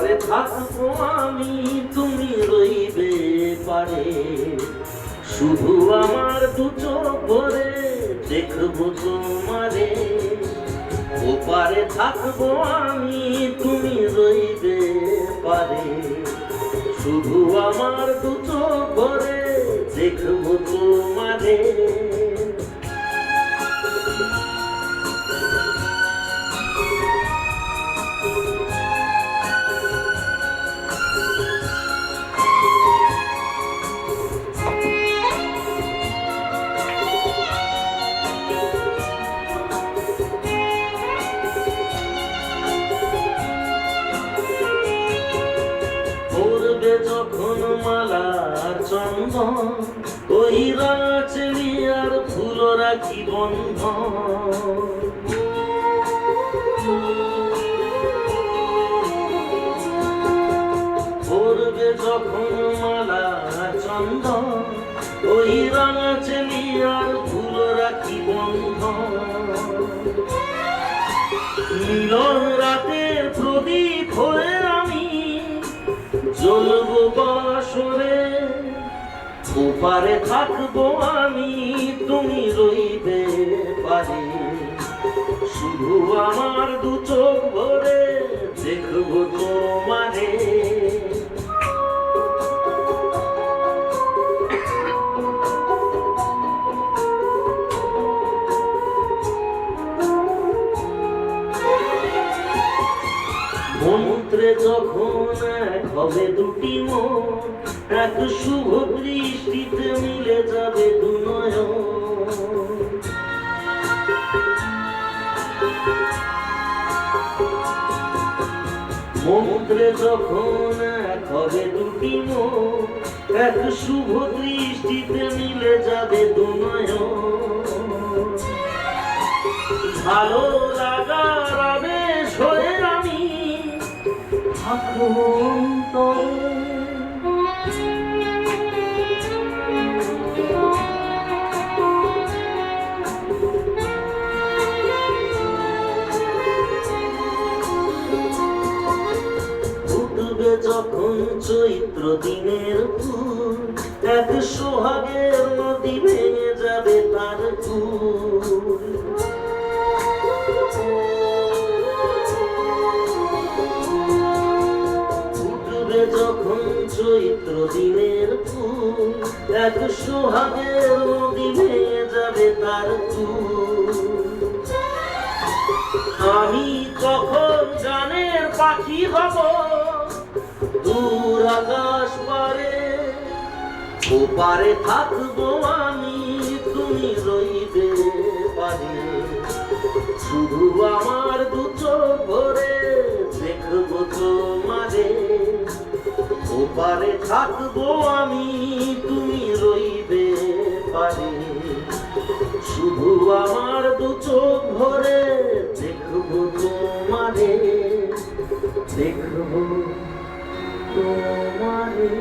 ওপারে থাকবো আমি, তুমি রইবে পারে। শুধু আমার দু চোখ ভরে দেখবো তোমারে। ওপারে থাকবো আমি, তুমি রইবে পারে। শুধু আমার দু চোখ ভরে দেখবো তোমারে। যখন মালার চন্দন ওই রাচলি আর ফুল রাখি বন্ধন। পড়বে যখন মালার চন্দন ওই রাচলি আর ফুল রাখি বন্ধন। মিলন রাতের প্রদীপ হয়ে আমি জ্বলবো বাসরে। ওপারে থাকবো আমি, তুমি রইবে পারে। শুধু আমার দু চোখ ভরে দেখবো তোমারে। মন্ত্রে যখন এক হবে দুটি মন, এক শুভ দৃষ্টিতে মিলে যাবে দু নয়ন। মন্ত্রে যখন এক হবে দুটি মন, এক শুভ দৃষ্টিতে মিলে যাবে দু নয়ন। ভালো লাগার আবেশ হয়ে আমি থাকবো অন্তরে। ফুটবে যখন চৈত্র দিনের ফুল, এক সোহাগের নদী ভেঙে যাবে তার ফুল। ফুটবে যখন চৈত্র দিনের ফুল, এক সোহাগের নদী ভেঙে যাবে তার ফুল। আমি তখন গানের পাখি হব দূর আকাশ পারে। ওপারে থাকবো আমি, তুমি রইবে পারে। শুধু আমার দু চোখ ভরে দেখবো তোমারে। ওপারে থাকবো আমি, তুমি রইবে পারে। শুধু আমার দু চোখ ভরে দেখবো তোমারে। দেখবো তোমারে।